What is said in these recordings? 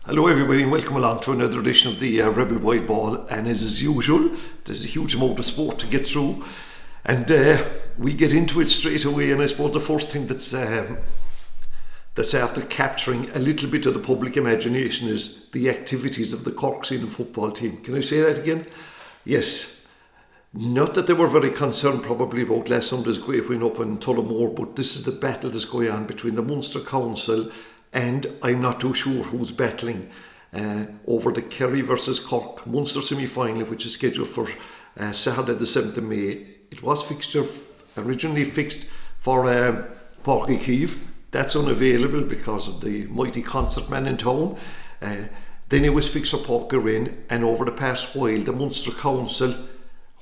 Hello everybody and welcome along to another edition of the Rugby Wide Ball, and as usual there's a huge amount of sport to get through and we get into it straight away. And I suppose the first thing that's after capturing a little bit of the public imagination is the activities of the Cork senior football team. Can I say that again? Yes. Not that they were very concerned probably about last Sunday's great win up in Tullamore, but this is the battle that's going on between the Munster Council and I'm not too sure who's battling over the Kerry versus Cork Munster semi-final, which is scheduled for Saturday the 7th of May. It was originally fixed for Pairc. That's unavailable because of the mighty concert man in town. Then it was fixed for Pairc Rinn, and over the past while the Munster Council,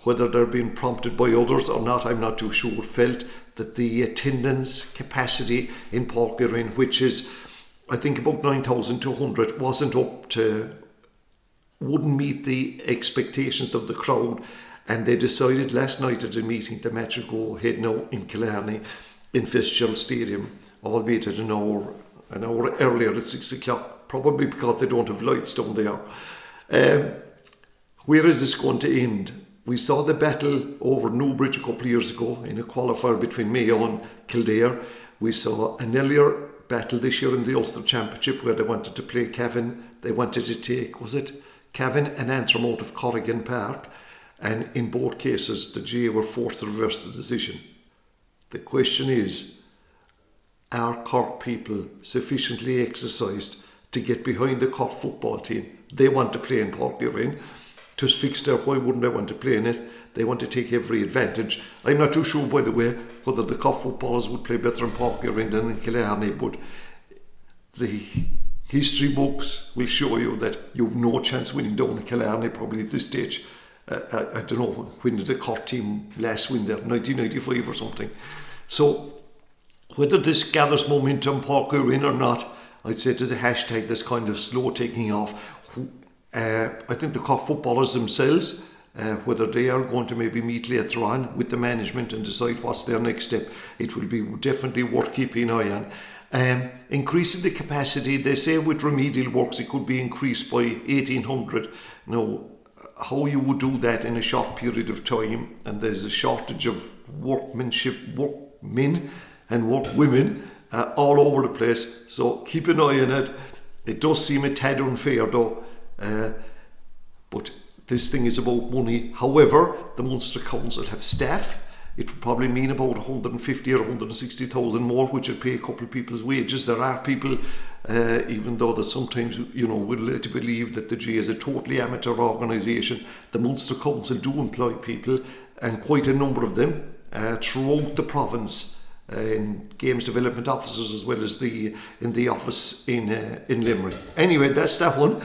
whether they're being prompted by others or not, I'm not too sure, felt that the attendance capacity in Pairc Rinn, which is I think about 9,200, wouldn't meet the expectations of the crowd, and they decided last night at a meeting the match would go ahead now in Killarney in Fitzgerald Stadium, albeit at an hour earlier at 6 o'clock, probably because they don't have lights down there. Where is this going to end? We saw the battle over Newbridge a couple of years ago in a qualifier between Mayo and Kildare. We saw an earlier battle this year in the Ulster Championship where they wanted to play Cavan. They wanted to take, was it Cavan and Antrim out of Corrigan Park, and in both cases the GA were forced to reverse the decision. The question is, are Cork people sufficiently exercised to get behind the Cork football team? They want to play in Pairc Rinn. It was fixed there, why wouldn't they want to play in it? They want to take every advantage. I'm not too sure, by the way, whether the Cork footballers would play better in Pairc Rinn than in Killarney, but the history books will show you that you've no chance winning down in Killarney probably at this stage. I don't know, when did the Cork team last win there? 1995 or something. So whether this gathers momentum Pairc Rinn or not, I'd say there's a hashtag that's kind of slow taking off. I think the Cork footballers themselves, whether they are going to maybe meet later on with the management and decide what's their next step, it will be definitely worth keeping an eye on. Increasing the capacity, they say with remedial works it could be increased by 1,800. Now, how you would do that in a short period of time, and there's a shortage of workmen and workwomen all over the place, so keep an eye on it. It does seem a tad unfair though, but this thing is about money. However, the Munster Council have staff. It would probably mean about 150 or 160,000 more, which would pay a couple of people's wages. There are people, even though that sometimes we're led to believe that the GA is a totally amateur organisation, the Munster Council do employ people, and quite a number of them throughout the province, in games development officers as well as in the office in Limerick. Anyway, that's that one.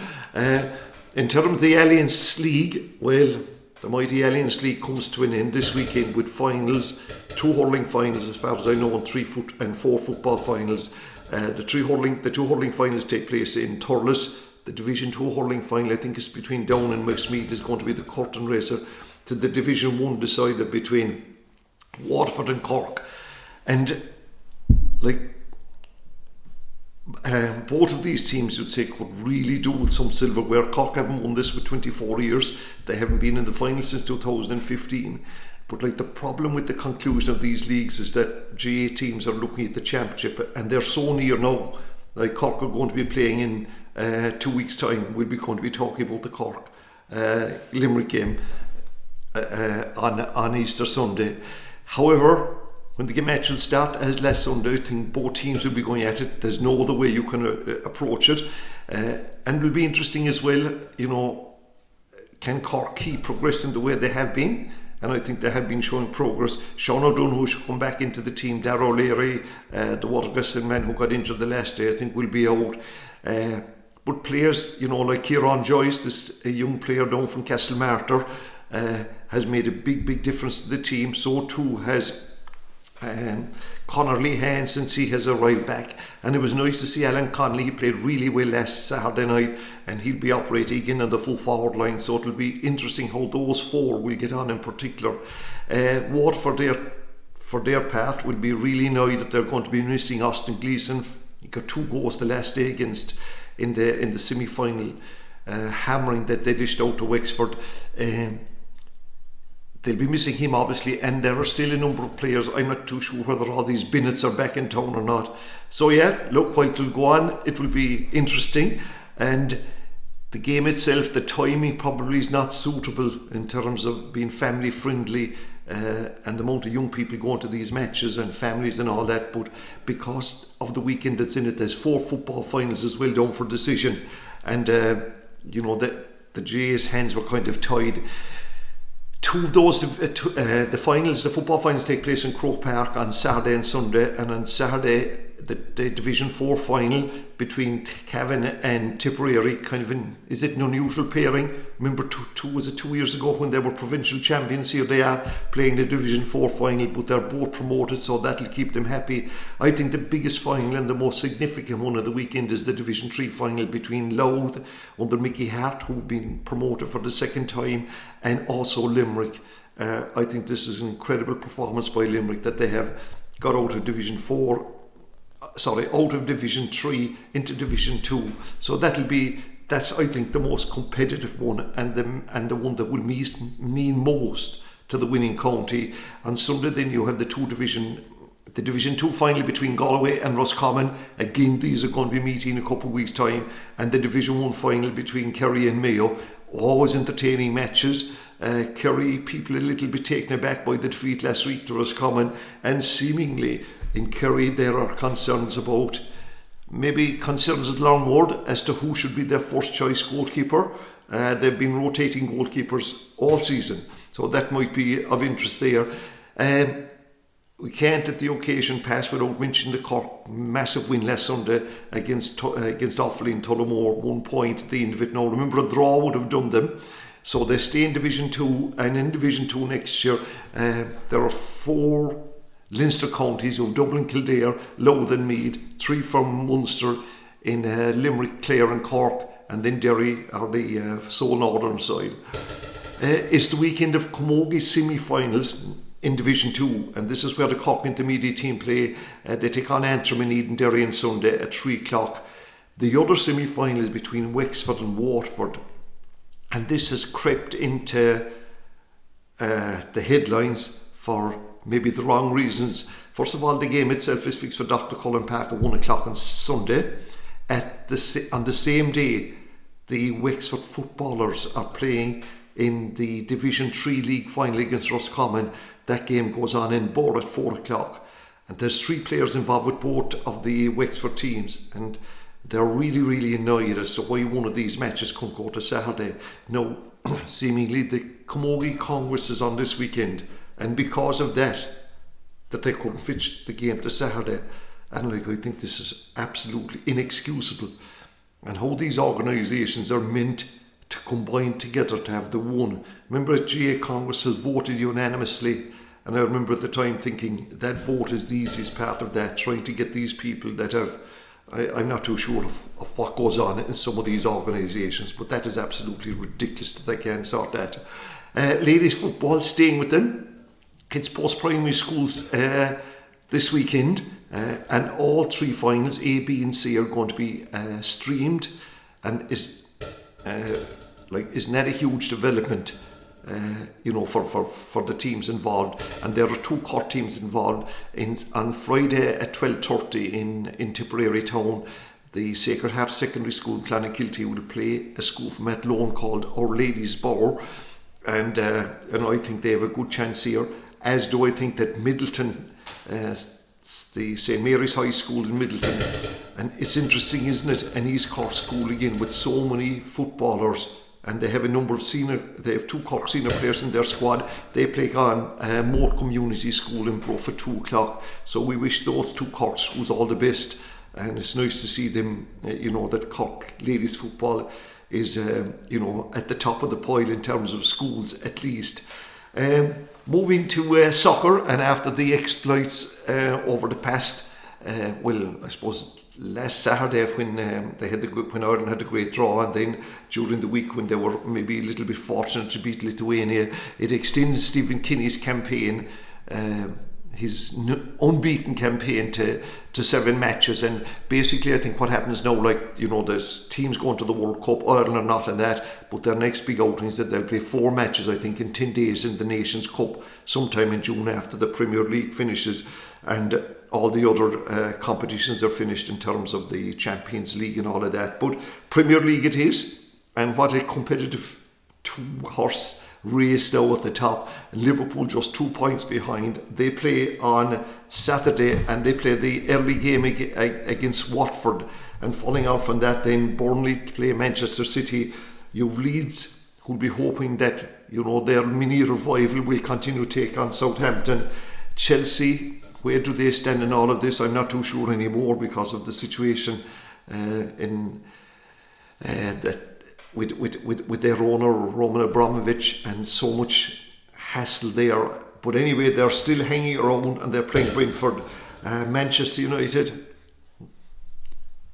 In terms of the Alliance League, well, the mighty Alliance League comes to an end this weekend with finals, 2 hurling finals as far as I know, and 3 and 4 football finals. The two hurling finals take place in Thurles. The Division 2 hurling final, I think, is between Down and Westmeath, is going to be the curtain raiser to the Division 1 decider between Waterford and Cork. And both of these teams, you'd say, could really do with some silverware. Cork haven't won this for 24 years. They haven't been in the final since 2015. But the problem with the conclusion of these leagues is that GA teams are looking at the championship, and they're so near now. Cork are going to be playing in 2 weeks' time. We'll be going to be talking about the Cork Limerick game on Easter Sunday. However, when the match will start as last Sunday, I think both teams will be going at it. There's no other way you can approach it. And it will be interesting as well, can Cork keep progressing the way they have been? And I think they have been showing progress. Sean O'Donoghue should come back into the team. Darragh O'Leary, the Watergaston man who got injured the last day, I think will be out. But players, like Kieran Joyce, a young player down from Castlemartyr, has made a big difference to the team. So too has Conor Lehan since he has arrived back, and it was nice to see Alan Connolly. He played really well last Saturday night, and he'll be operating again on the full forward line, so it'll be interesting how those 4 will get on in particular. Waterford for their part will be really annoyed that they're going to be missing Austin Gleeson. He got 2 goals the last day against in the semi-final hammering that they dished out to Wexford. They'll be missing him, obviously, and there are still a number of players. I'm not too sure whether all these Bennett's are back in town or not. So yeah, look, while it'll go on, it will be interesting. And the game itself, the timing probably is not suitable in terms of being family friendly, and the amount of young people going to these matches and families and all that. But because of the weekend that's in it, there's 4 football finals as well down for decision. And the GA's hands were kind of tied. 2 of those, the football finals take place in Croke Park on Saturday and Sunday, and on Saturday the Division 4 final between Cavan and Tipperary, is it an unusual pairing? Remember, was it 2 years ago when they were provincial champions? Here they are playing the Division 4 final, but they're both promoted, so that'll keep them happy. I think the biggest final and the most significant one of the weekend is the Division 3 final between Louth under Mickey Hart, who've been promoted for the second time, and also Limerick. I think this is an incredible performance by Limerick that they have got out of Division 3 into Division 2. So that's I think the most competitive one, and the one that will mean most to the winning county. On Sunday then you have the Division 2 final between Galway and Roscommon. Again, these are going to be meeting in a couple of weeks' time. And the Division 1 final between Kerry and Mayo. Always entertaining matches. Kerry people a little bit taken aback by the defeat last week to Roscommon, and seemingly in Kerry there are concerns about, maybe concerns is the wrong word, as to who should be their first choice goalkeeper. They've been rotating goalkeepers all season, so that might be of interest there. We can't at the occasion pass without mentioning the Cork massive win last Sunday against Offaly in Tullamore, 1 point at the end of it. Now remember, a draw would have done them, so they stay in Division 2, and in Division 2 next year there are 4 Leinster counties of Dublin, Kildare, Louth and Meath, 3 from Munster in Limerick, Clare and Cork, and then Derry are the sole northern side. It's the weekend of Camogie semi-finals in Division 2, and this is where the Cork intermediate team play. They take on Antrim and Eden Derry on Sunday at 3 o'clock. The other semi-final is between Wexford and Waterford, and this has crept into the headlines for maybe the wrong reasons. First of all, the game itself is fixed for Dr. Cullen Park at 1 o'clock on Sunday. On the same day, the Wexford footballers are playing in the Division 3 league final against Roscommon. That game goes on in Bore at 4 o'clock. And there's 3 players involved with both of the Wexford teams, and they're really, really annoyed as to why one of these matches couldn't go to Saturday. Now, seemingly the Camogie Congress is on this weekend, and because of that they couldn't fit the game to Saturday. And I think this is absolutely inexcusable. And how these organisations are meant to combine together to have the one. Remember, GA Congress has voted unanimously, and I remember at the time thinking that vote is the easiest part of that, trying to get these people that have, I'm not too sure of what goes on in some of these organisations, but that is absolutely ridiculous that they can't sort that. Ladies football, staying with them. Kids post-primary schools this weekend, and all 3 finals, A, B and C, are going to be streamed, and isn't that a huge development for the teams involved? And there are 2 Cork teams involved. On Friday at 12:30 in Tipperary town, the Sacred Heart Secondary School in Clonakilty will play a school from Athlone called Our Lady's Bower, and I think they have a good chance here, as do I think that Middleton, the St Mary's High School in Middleton, and it's interesting, isn't it, an East Cork school again with so many footballers, and they have a number of they have 2 Cork senior players in their squad. They play on Moat Community School in Bruff at 2 o'clock, so we wish those 2 Cork schools all the best, and it's nice to see them, that Cork ladies football is at the top of the pile in terms of schools at least. Moving to soccer, and after the exploits over the past, I suppose last Saturday when when Ireland had a great draw, and then during the week when they were maybe a little bit fortunate to beat Lithuania, it extends Stephen Kinney's campaign. his unbeaten campaign to 7 matches. And basically I think what happens now, like, there's teams going to the World Cup, Ireland are not in that, but their next big outing is that they'll play 4 matches, I think, in 10 days in the Nations Cup sometime in June after the Premier League finishes, and all the other competitions are finished in terms of the Champions League and all of that. But Premier League it is, and what a competitive 2-horse race now at the top, and Liverpool just 2 points behind. They play on Saturday, and they play the early game against Watford, and following on from that then Burnley play Manchester City. You've Leeds, who'll be hoping that their mini revival will continue to take on Southampton. Chelsea, where do they stand in all of this? I'm not too sure anymore because of the situation with their owner Roman Abramovich and so much hassle there. But anyway, they're still hanging around and they're playing Brentford. Manchester United,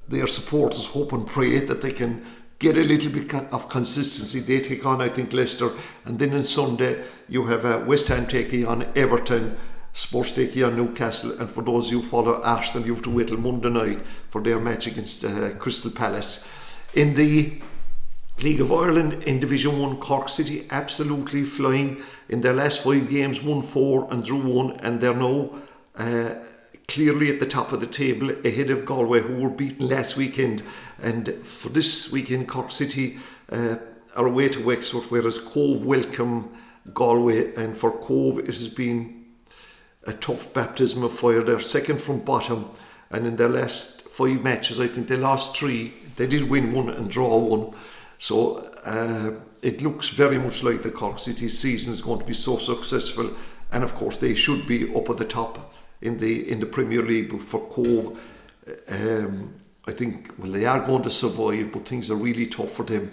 their supporters hope and pray that they can get a little bit of consistency. They take on, I think, Leicester, and then on Sunday you have West Ham taking on Everton, Spurs taking on Newcastle, and for those who follow Arsenal, you have to wait till Monday night for their match against Crystal Palace. In the League of Ireland, in Division 1, Cork City absolutely flying. In their last 5 games, won 4 and drew 1, and they're now clearly at the top of the table, ahead of Galway, who were beaten last weekend. And for this weekend, Cork City are away to Wexford, whereas Cove welcome Galway. And for Cove, it has been a tough baptism of fire. They're second from bottom, and in their last 5 matches, I think they lost 3. They did win 1 and draw 1. So it looks very much like the Cork City season is going to be so successful, and of course they should be up at the top in the Premier League. But for Cove, I think, well, they are going to survive, but things are really tough for them.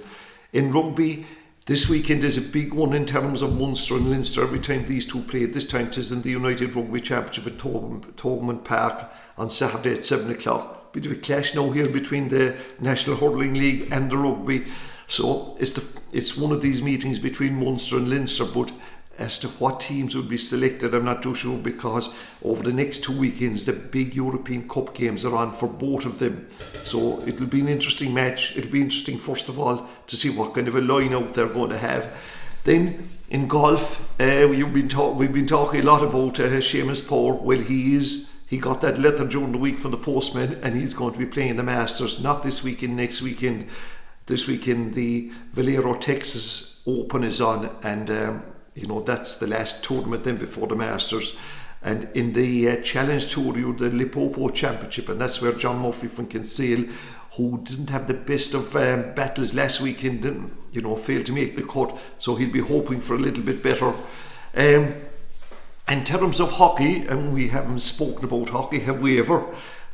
In rugby, this weekend is a big one in terms of Munster and Leinster. Every time these two play, this time it is in the United Rugby Championship at Trwb and Pairc on Saturday at 7 o'clock. Bit of a clash now here between the National Hurling League and the rugby. So it's one of these meetings between Munster and Leinster, but as to what teams would be selected, I'm not too sure, because over the next 2 weekends the big European Cup games are on for both of them. So it'll be an interesting match. It'll be interesting, first of all, to see what kind of a line-out they're going to have. Then in golf, we've been talking a lot about Seamus Power. Well, he got that letter during the week from the postman, and he's going to be playing the Masters, not this weekend, next weekend. This weekend the Valero Texas Open is on, and that's the last tournament then before the Masters. And in the Challenge Tour, you the Limpopo Championship, and that's where John Murphy from Kinsale, who didn't have the best of battles last weekend, failed to make the cut, so he'll be hoping for a little bit better. In terms of hockey, and we haven't spoken about hockey, have we ever?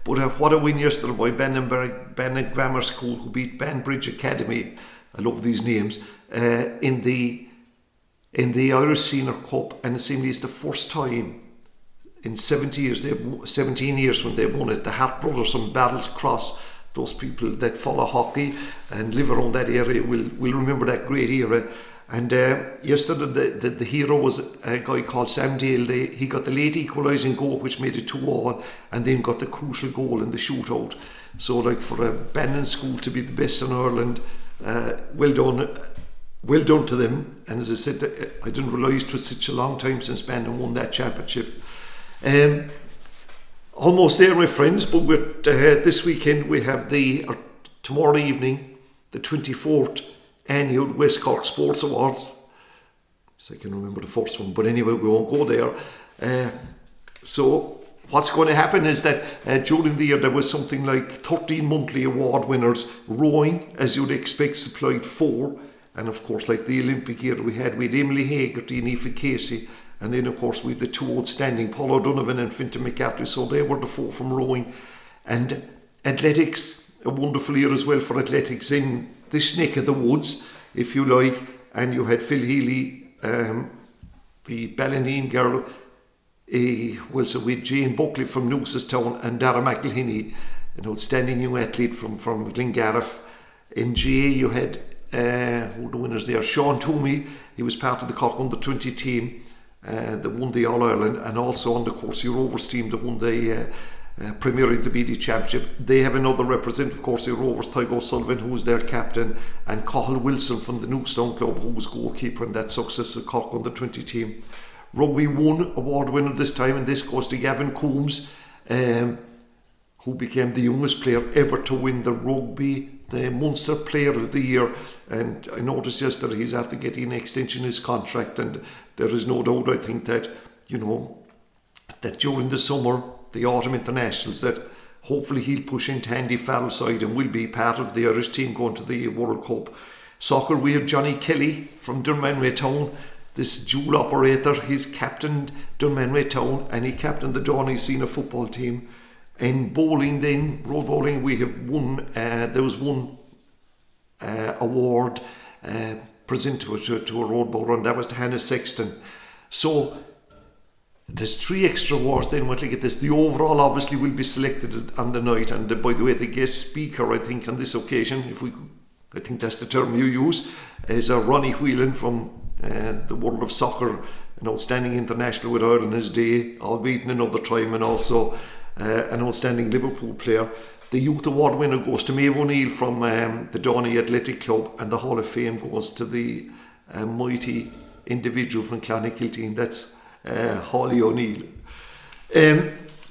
But what a win yesterday by Bannon Grammar School, who beat Banbridge Academy. I love these names. In the Irish Senior Cup, and it seems it's the first time in 17 years when they won it. The Hart brothers from Battles Cross, those people that follow hockey and live around that area will remember that great era. And yesterday the hero was a guy called Sam Dale. He got the late equalising goal, which made it 2-2, and then got the crucial goal in the shootout. So, like, for a Bannon school to be the best in Ireland, well done to them. And as I said, I didn't realise it was such a long time since Bannon won that championship. Almost there, my friends, but with this weekend we have tomorrow evening, the 24th annual West Cork Sports Awards. So I can remember the first one, but anyway, we won't go there. So what's going to happen is that during the year there was something like 13 monthly award winners. Rowing, as you'd expect, supplied 4, and of course, like the Olympic year we had Emily Hagerty and Aoife Casey, and then of course we had the 2 outstanding, Paul O'Donovan and Fintan McCarthy, so they were the 4 from rowing. And athletics, a wonderful year as well for athletics in this neck of the woods, if you like. And you had Phil Healy, the Ballindine girl, with Jane Buckley from Newcestown, and Dara McElhinney, an outstanding young athlete from Glengariff. In GA you had who were the winners there? Sean Toomey, he was part of the Cork under-20 team, that won the All-Ireland, and also on the Corsie Rovers team that won the Premier Intermediate Championship. They have another representative, Corsie Rovers, Tygo Sullivan, who was their captain, and Cathal Wilson from the Newstown Club, who was goalkeeper in that successful Cork under 20 team. Rugby 1 award winner this time, and this goes to Gavin Coombs, who became the youngest player ever to win the Munster Player of the Year. And I noticed yesterday he's after getting an extension in his contract, and there is no doubt, I think, that that during the summer, the autumn internationals, that hopefully he'll push into Andy Farrell's side and will be part of the Irish team going to the World Cup. Soccer, we have Johnny Kelly from Dunmanway Town, this dual operator. He's captained Dunmanway Town and he captained the Downey Senior football team. In bowling then, road bowling, we have won, there was one award presented to a road bowler, and that was to Hannah Sexton. So there's 3 extra awards then. What like this, the overall obviously will be selected on the night, and by the way, the guest speaker, I think on this occasion, I think that's the term you use, is Ronnie Whelan from the world of soccer, an outstanding international with Ireland his day, albeit in another time, and also an outstanding Liverpool player. The Youth Award winner goes to Maeve O'Neill from the Downey Athletic Club, and the Hall of Fame goes to the mighty individual from Clonakilty, that's Holly O'Neill.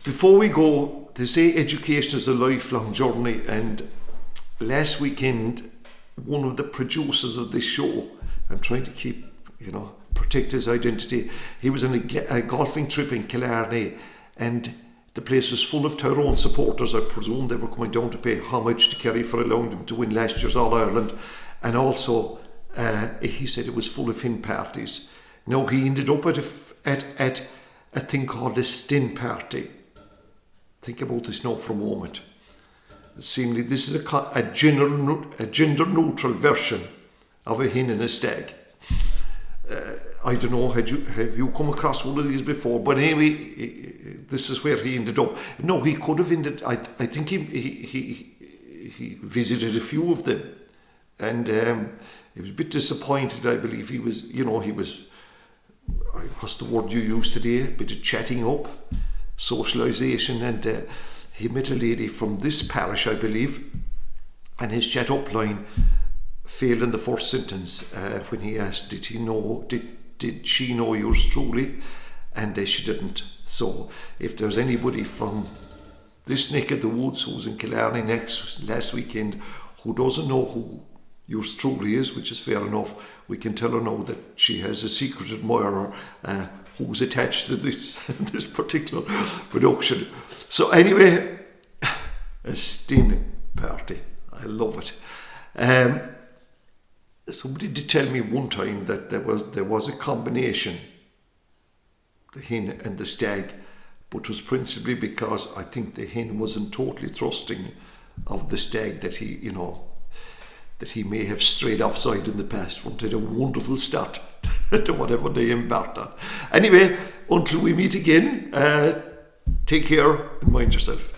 Before we go, they say education is a lifelong journey, and last weekend one of the producers of this show, I'm trying to keep, protect his identity, he was on a golfing trip in Killarney, and the place was full of Tyrone supporters. I presume they were coming down to pay homage to Kerry for allowing them to win last year's All-Ireland, and also he said it was full of Finn parties. Now he ended up at a thing called the Stin Party. Think about this now for a moment. Seemingly this is a gender neutral version of a hen and a stag. I don't know, have you come across one of these before? But anyway, this is where he ended up. No, he could have ended. I think he visited a few of them, and he was a bit disappointed. I believe he was. What's the word you use today? A bit of chatting up, socialisation, and he met a lady from this parish, I believe, and his chat up line failed in the first sentence when he asked, did she know yours truly? And she didn't. So if there's anybody from this neck of the woods who was in Killarney last weekend who doesn't know who yours truly is, which is fair enough, we can tell her now that she has a secret admirer who's attached to this particular production. So anyway, a Stin Party. I love it. Somebody did tell me one time that there was a combination, the hen and the stag, but it was principally because I think the hen wasn't totally trusting of the stag, that he may have strayed offside in the past. Wanted a wonderful start to whatever they embarked on. Anyway, until we meet again, take care and mind yourself.